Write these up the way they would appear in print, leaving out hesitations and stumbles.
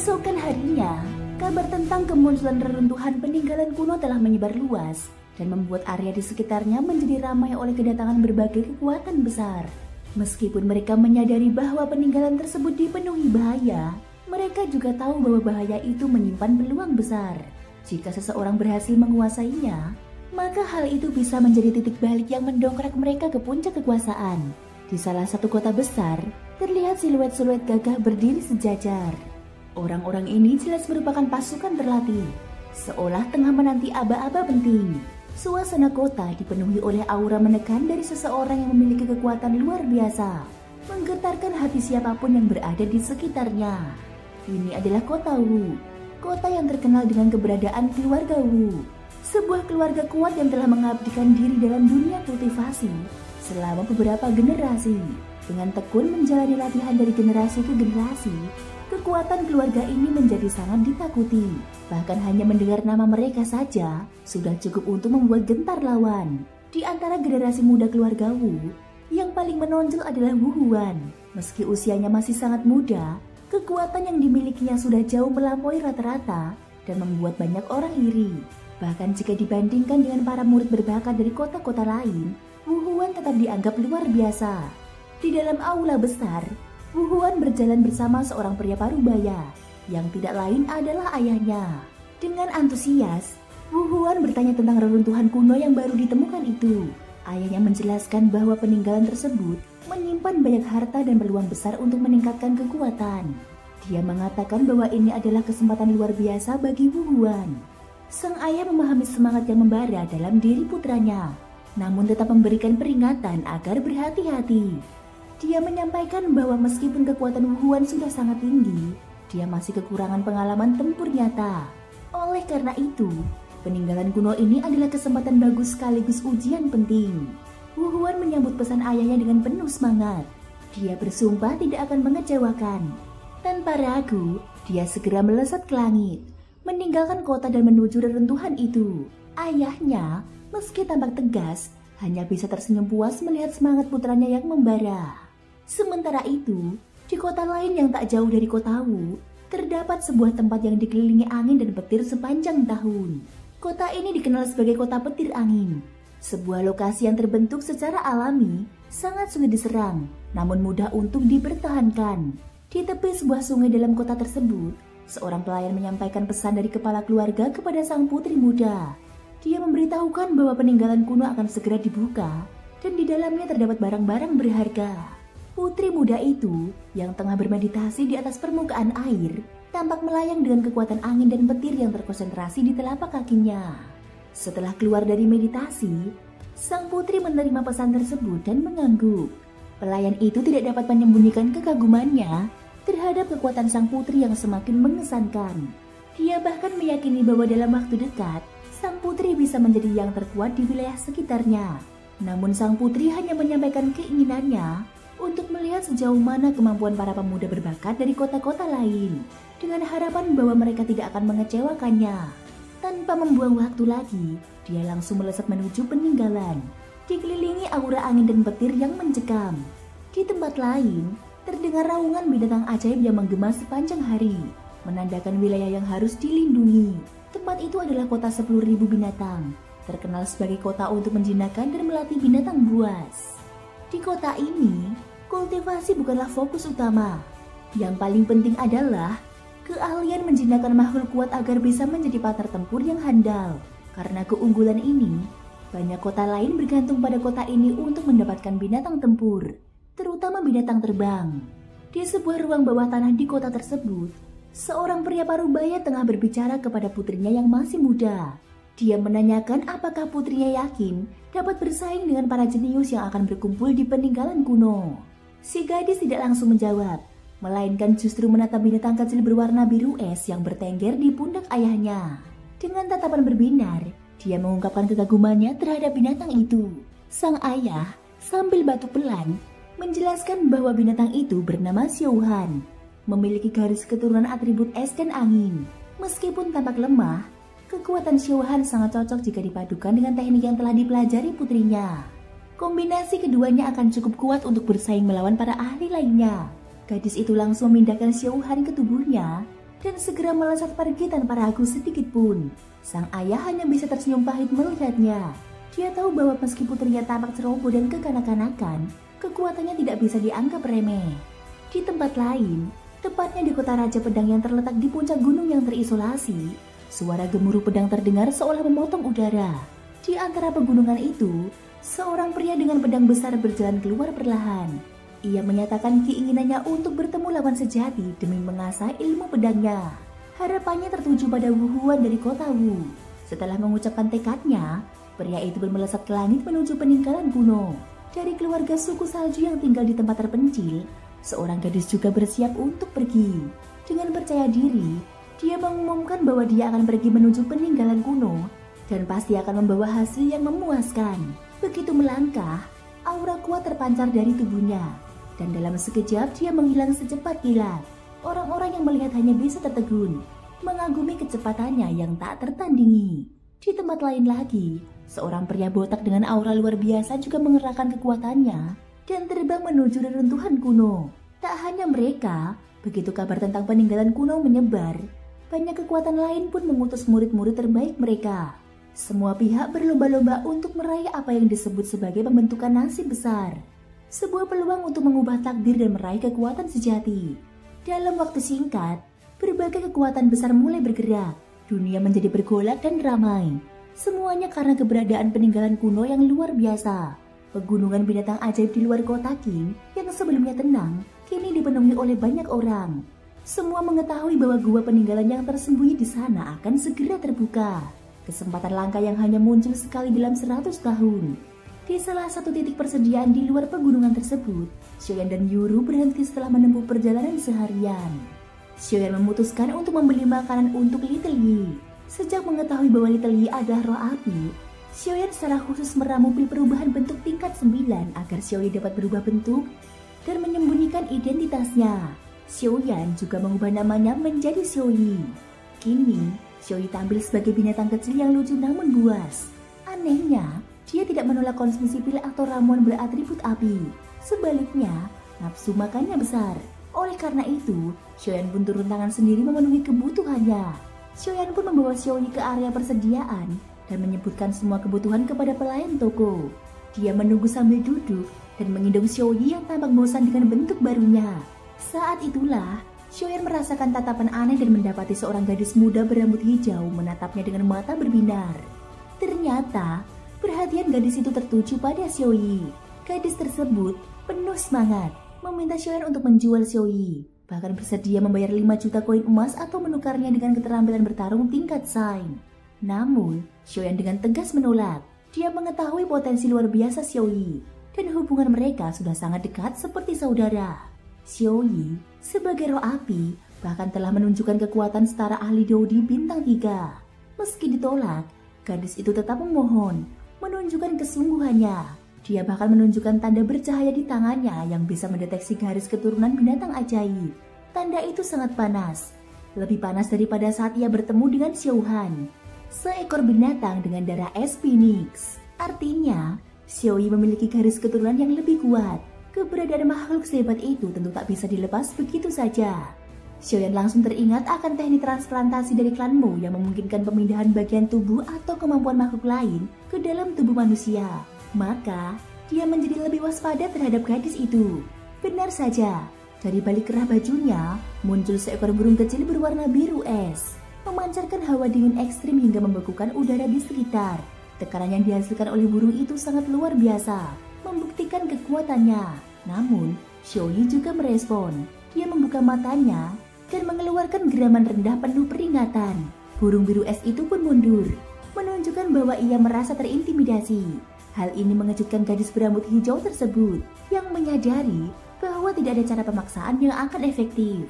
Keesokan harinya, kabar tentang kemunculan reruntuhan peninggalan kuno telah menyebar luas dan membuat area di sekitarnya menjadi ramai oleh kedatangan berbagai kekuatan besar. Meskipun mereka menyadari bahwa peninggalan tersebut dipenuhi bahaya, mereka juga tahu bahwa bahaya itu menyimpan peluang besar. Jika seseorang berhasil menguasainya, maka hal itu bisa menjadi titik balik yang mendongkrak mereka ke puncak kekuasaan. Di salah satu kota besar, terlihat siluet-siluet gagah berdiri sejajar. Orang-orang ini jelas merupakan pasukan terlatih, seolah tengah menanti aba-aba penting. Suasana kota dipenuhi oleh aura menekan dari seseorang yang memiliki kekuatan luar biasa, menggetarkan hati siapapun yang berada di sekitarnya. Ini adalah kota Wu, kota yang terkenal dengan keberadaan keluarga Wu, sebuah keluarga kuat yang telah mengabdikan diri dalam dunia kultivasi selama beberapa generasi. Dengan tekun menjalani latihan dari generasi ke generasi, kekuatan keluarga ini menjadi sangat ditakuti. Bahkan hanya mendengar nama mereka saja sudah cukup untuk membuat gentar lawan. Di antara generasi muda keluarga Wu, yang paling menonjol adalah Wu Huan. Meski usianya masih sangat muda, kekuatan yang dimilikinya sudah jauh melampaui rata-rata dan membuat banyak orang iri. Bahkan jika dibandingkan dengan para murid berbakat dari kota-kota lain, Wu Huan tetap dianggap luar biasa. Di dalam aula besar, Wu Huan berjalan bersama seorang pria parubaya yang tidak lain adalah ayahnya. Dengan antusias, Wu Huan bertanya tentang reruntuhan kuno yang baru ditemukan itu. Ayahnya menjelaskan bahwa peninggalan tersebut menyimpan banyak harta dan peluang besar untuk meningkatkan kekuatan. Dia mengatakan bahwa ini adalah kesempatan luar biasa bagi Wu Huan. Sang ayah memahami semangat yang membara dalam diri putranya, namun tetap memberikan peringatan agar berhati-hati. Dia menyampaikan bahwa meskipun kekuatan Wu Huan sudah sangat tinggi, dia masih kekurangan pengalaman tempur nyata. Oleh karena itu, peninggalan kuno ini adalah kesempatan bagus sekaligus ujian penting. Wu Huan menyambut pesan ayahnya dengan penuh semangat. Dia bersumpah tidak akan mengecewakan. Tanpa ragu, dia segera melesat ke langit, meninggalkan kota dan menuju reruntuhan itu. Ayahnya, meski tampak tegas, hanya bisa tersenyum puas melihat semangat putranya yang membara. Sementara itu, di kota lain yang tak jauh dari kota Wu, terdapat sebuah tempat yang dikelilingi angin dan petir sepanjang tahun. Kota ini dikenal sebagai kota petir angin, sebuah lokasi yang terbentuk secara alami, sangat sulit diserang, namun mudah untuk dipertahankan. Di tepi sebuah sungai dalam kota tersebut, seorang pelayan menyampaikan pesan dari kepala keluarga kepada sang putri muda. Dia memberitahukan bahwa peninggalan kuno akan segera dibuka dan di dalamnya terdapat barang-barang berharga. Putri muda itu yang tengah bermeditasi di atas permukaan air tampak melayang dengan kekuatan angin dan petir yang terkonsentrasi di telapak kakinya. Setelah keluar dari meditasi, sang putri menerima pesan tersebut dan mengangguk. Pelayan itu tidak dapat menyembunyikan kekagumannya terhadap kekuatan sang putri yang semakin mengesankan. Dia bahkan meyakini bahwa dalam waktu dekat, sang putri bisa menjadi yang terkuat di wilayah sekitarnya. Namun sang putri hanya menyampaikan keinginannya untuk melihat sejauh mana kemampuan para pemuda berbakat dari kota-kota lain, dengan harapan bahwa mereka tidak akan mengecewakannya. Tanpa membuang waktu lagi, dia langsung melesat menuju peninggalan, dikelilingi aura angin dan petir yang mencekam. Di tempat lain, terdengar raungan binatang ajaib yang menggema sepanjang hari, menandakan wilayah yang harus dilindungi. Tempat itu adalah kota 10.000 binatang, terkenal sebagai kota untuk menjinakkan dan melatih binatang buas. Di kota ini, kultivasi bukanlah fokus utama. Yang paling penting adalah keahlian menjinakkan makhluk kuat agar bisa menjadi partner tempur yang handal. Karena keunggulan ini, banyak kota lain bergantung pada kota ini untuk mendapatkan binatang tempur, terutama binatang terbang. Di sebuah ruang bawah tanah di kota tersebut, seorang pria parubaya tengah berbicara kepada putrinya yang masih muda. Dia menanyakan apakah putrinya yakin dapat bersaing dengan para jenius yang akan berkumpul di peninggalan kuno. Si gadis tidak langsung menjawab, melainkan justru menatap binatang kecil berwarna biru es yang bertengger di pundak ayahnya. Dengan tatapan berbinar, dia mengungkapkan kekagumannya terhadap binatang itu. Sang ayah sambil batuk pelan menjelaskan bahwa binatang itu bernama Xiaohan, memiliki garis keturunan atribut es dan angin. Meskipun tampak lemah, kekuatan Xiaohan sangat cocok jika dipadukan dengan teknik yang telah dipelajari putrinya. Kombinasi keduanya akan cukup kuat untuk bersaing melawan para ahli lainnya. Gadis itu langsung memindahkan Xiaohan ke tubuhnya dan segera melesat pergi tanpa ragu sedikit pun. Sang ayah hanya bisa tersenyum pahit melihatnya. Dia tahu bahwa meski putrinya tampak ceroboh dan kekanak-kanakan, kekuatannya tidak bisa dianggap remeh. Di tempat lain, tepatnya di kota Raja Pedang yang terletak di puncak gunung yang terisolasi, suara gemuruh pedang terdengar seolah memotong udara. Di antara pegunungan itu, seorang pria dengan pedang besar berjalan keluar perlahan. Ia menyatakan keinginannya untuk bertemu lawan sejati demi mengasah ilmu pedangnya. Harapannya tertuju pada Wu Huan dari kota Wu. Setelah mengucapkan tekadnya, pria itu bermelesat ke langit menuju peninggalan kuno. Dari keluarga suku salju yang tinggal di tempat terpencil, seorang gadis juga bersiap untuk pergi. Dengan percaya diri, dia mengumumkan bahwa dia akan pergi menuju peninggalan kuno dan pasti akan membawa hasil yang memuaskan. Begitu melangkah, aura kuat terpancar dari tubuhnya, dan dalam sekejap dia menghilang secepat kilat. Orang-orang yang melihat hanya bisa tertegun, mengagumi kecepatannya yang tak tertandingi. Di tempat lain lagi, seorang pria botak dengan aura luar biasa juga mengerahkan kekuatannya dan terbang menuju reruntuhan kuno. Tak hanya mereka, begitu kabar tentang peninggalan kuno menyebar, banyak kekuatan lain pun mengutus murid-murid terbaik mereka. Semua pihak berlomba-lomba untuk meraih apa yang disebut sebagai pembentukan nasib besar. Sebuah peluang untuk mengubah takdir dan meraih kekuatan sejati. Dalam waktu singkat, berbagai kekuatan besar mulai bergerak. Dunia menjadi bergolak dan ramai. Semuanya karena keberadaan peninggalan kuno yang luar biasa. Pegunungan binatang ajaib di luar kota Qin yang sebelumnya tenang, kini dipenuhi oleh banyak orang. Semua mengetahui bahwa gua peninggalan yang tersembunyi di sana akan segera terbuka. Kesempatan langka yang hanya muncul sekali dalam 100 tahun. Di salah satu titik persediaan di luar pegunungan tersebut, Xiaoyan dan Yuru berhenti setelah menempuh perjalanan seharian. Xiaoyan memutuskan untuk membeli makanan untuk Little Yi. Sejak mengetahui bahwa Little Yi adalah roh api, Xiaoyan secara khusus meramu pil perubahan bentuk tingkat 9 agar Xiaoyi dapat berubah bentuk dan menyembunyikan identitasnya. Xiaoyan juga mengubah namanya menjadi Xiaoyi. Kini, Xiaoyi tampil sebagai binatang kecil yang lucu namun buas. Anehnya, dia tidak menolak konsumsi pil atau ramuan beratribut api. Sebaliknya, nafsu makannya besar. Oleh karena itu, Xiaoyan pun turun tangan sendiri memenuhi kebutuhannya. Xiaoyan pun membawa Xiaoyi ke area persediaan dan menyebutkan semua kebutuhan kepada pelayan toko. Dia menunggu sambil duduk dan menggendong Xiaoyi yang tampak bosan dengan bentuk barunya. Saat itulah, Xiaoyan merasakan tatapan aneh dan mendapati seorang gadis muda berambut hijau menatapnya dengan mata berbinar. Ternyata, perhatian gadis itu tertuju pada Xiaoyi. Gadis tersebut penuh semangat, meminta Xiaoyan untuk menjual Xiaoyi. Bahkan bersedia membayar 5 juta koin emas atau menukarnya dengan keterampilan bertarung tingkat Sain. Namun, Xiaoyan dengan tegas menolak. Dia mengetahui potensi luar biasa Xiaoyi, dan hubungan mereka sudah sangat dekat seperti saudara. Xiaoyi sebagai roh api bahkan telah menunjukkan kekuatan setara ahli Dodi bintang 3. Meski ditolak, gadis itu tetap memohon, menunjukkan kesungguhannya. Dia bahkan menunjukkan tanda bercahaya di tangannya yang bisa mendeteksi garis keturunan binatang ajaib. Tanda itu sangat panas, lebih panas daripada saat ia bertemu dengan Xiaohan, seekor binatang dengan darah es Phoenix. Artinya, Xiaoyi memiliki garis keturunan yang lebih kuat. Keberadaan makhluk sehebat itu tentu tak bisa dilepas begitu saja. Xiaoyan langsung teringat akan teknik transplantasi dari klan Mo yang memungkinkan pemindahan bagian tubuh atau kemampuan makhluk lain ke dalam tubuh manusia. Maka, dia menjadi lebih waspada terhadap gadis itu. Benar saja, dari balik kerah bajunya muncul seekor burung kecil berwarna biru es, memancarkan hawa dingin ekstrim hingga membekukan udara di sekitar. Tekanan yang dihasilkan oleh burung itu sangat luar biasa, membuktikan kekuatannya. Namun, Xiaoyi juga merespon. Dia membuka matanya dan mengeluarkan geraman rendah penuh peringatan. Burung biru es itu pun mundur, menunjukkan bahwa ia merasa terintimidasi. Hal ini mengejutkan gadis berambut hijau tersebut yang menyadari bahwa tidak ada cara pemaksaan yang akan efektif.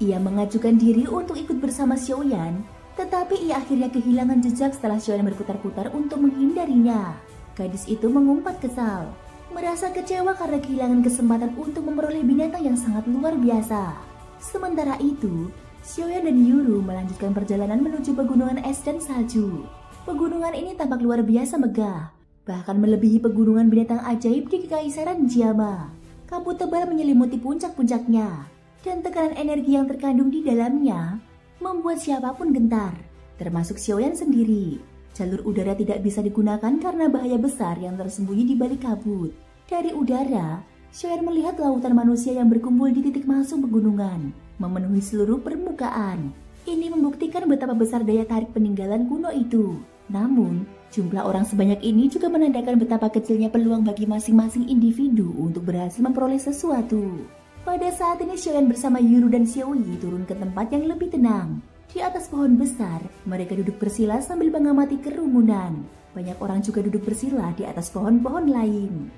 Ia mengajukan diri untuk ikut bersama Xiaoyan, tetapi ia akhirnya kehilangan jejak setelah Xiaoyan berputar-putar untuk menghindarinya. Gadis itu mengumpat kesal, merasa kecewa karena kehilangan kesempatan untuk memperoleh binatang yang sangat luar biasa. Sementara itu, Xiaoyan dan Yuru melanjutkan perjalanan menuju pegunungan es dan salju. Pegunungan ini tampak luar biasa megah, bahkan melebihi pegunungan binatang ajaib di Kekaisaran Jiama. Kabut tebal menyelimuti puncak-puncaknya, dan tekanan energi yang terkandung di dalamnya membuat siapapun gentar, termasuk Xiaoyan sendiri. Jalur udara tidak bisa digunakan karena bahaya besar yang tersembunyi di balik kabut. Dari udara, Xiaoyan melihat lautan manusia yang berkumpul di titik masuk pegunungan, memenuhi seluruh permukaan. Ini membuktikan betapa besar daya tarik peninggalan kuno itu. Namun, jumlah orang sebanyak ini juga menandakan betapa kecilnya peluang bagi masing-masing individu untuk berhasil memperoleh sesuatu. Pada saat ini Xiaoyan bersama Yuru dan Xiaoyi turun ke tempat yang lebih tenang. Di atas pohon besar, mereka duduk bersila sambil mengamati kerumunan. Banyak orang juga duduk bersila di atas pohon-pohon lain.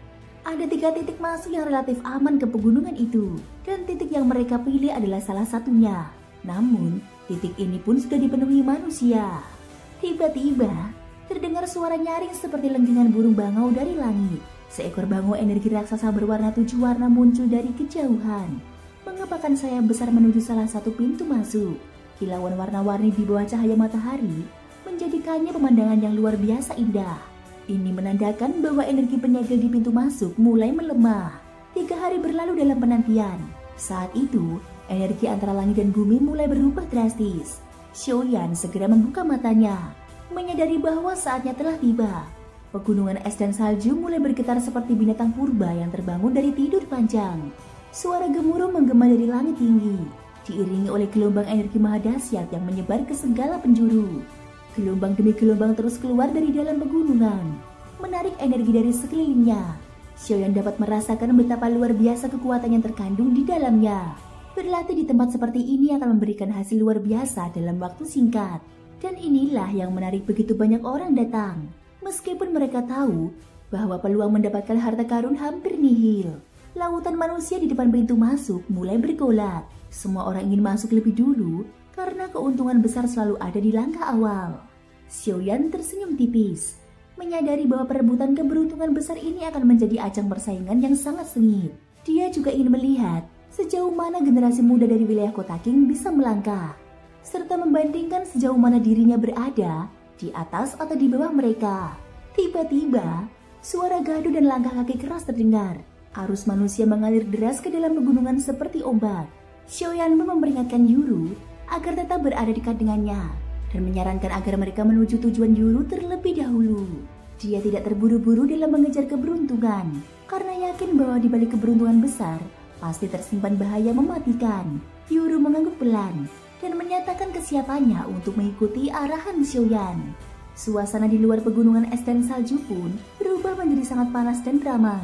Ada 3 titik masuk yang relatif aman ke pegunungan itu, dan titik yang mereka pilih adalah salah satunya. Namun, titik ini pun sudah dipenuhi manusia. Tiba-tiba, terdengar suara nyaring seperti lengkingan burung bangau dari langit. Seekor bangau energi raksasa berwarna 7 warna muncul dari kejauhan, mengepakkan sayap besar menuju salah satu pintu masuk. Kilauan warna-warni di bawah cahaya matahari menjadikannya pemandangan yang luar biasa indah. Ini menandakan bahwa energi penyegel di pintu masuk mulai melemah. 3 hari berlalu dalam penantian. Saat itu, energi antara langit dan bumi mulai berubah drastis. Xiaoyan segera membuka matanya, menyadari bahwa saatnya telah tiba. Pegunungan es dan salju mulai bergetar seperti binatang purba yang terbangun dari tidur panjang. Suara gemuruh menggema dari langit tinggi, diiringi oleh gelombang energi maha dahsyat yang menyebar ke segala penjuru. Gelombang demi gelombang terus keluar dari dalam pegunungan, menarik energi dari sekelilingnya. Xiaoyan dapat merasakan betapa luar biasa kekuatan yang terkandung di dalamnya. Berlatih di tempat seperti ini akan memberikan hasil luar biasa dalam waktu singkat. Dan inilah yang menarik begitu banyak orang datang. Meskipun mereka tahu bahwa peluang mendapatkan harta karun hampir nihil. Lautan manusia di depan pintu masuk mulai bergolak. Semua orang ingin masuk lebih dulu karena keuntungan besar selalu ada di langkah awal. Xiaoyan tersenyum tipis, menyadari bahwa perebutan keberuntungan besar ini akan menjadi ajang persaingan yang sangat sengit. Dia juga ingin melihat sejauh mana generasi muda dari wilayah Kota King bisa melangkah, serta membandingkan sejauh mana dirinya berada di atas atau di bawah mereka. Tiba-tiba, suara gaduh dan langkah kaki keras terdengar. Arus manusia mengalir deras ke dalam pegunungan seperti ombak. Xiaoyan pun memperingatkan Yuru agar tetap berada dekat dengannya dan menyarankan agar mereka menuju tujuan Yuru terlebih dahulu. Dia tidak terburu-buru dalam mengejar keberuntungan karena yakin bahwa di balik keberuntungan besar pasti tersimpan bahaya mematikan. Yuru mengangguk pelan dan menyatakan kesiapannya untuk mengikuti arahan Xiaoyan. Suasana di luar pegunungan es dan salju pun berubah menjadi sangat panas dan ramai.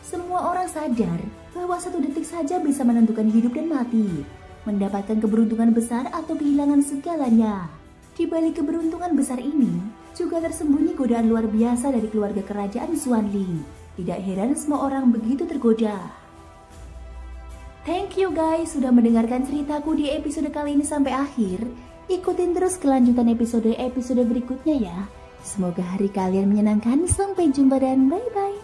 Semua orang sadar bahwa 1 detik saja bisa menentukan hidup dan mati, mendapatkan keberuntungan besar atau kehilangan segalanya. Di balik keberuntungan besar ini juga tersembunyi godaan luar biasa dari keluarga kerajaan Xuanling. Tidak heran semua orang begitu tergoda. Thank you guys sudah mendengarkan ceritaku di episode kali ini sampai akhir. Ikutin terus kelanjutan episode berikutnya ya. Semoga hari kalian menyenangkan. Sampai jumpa dan bye-bye.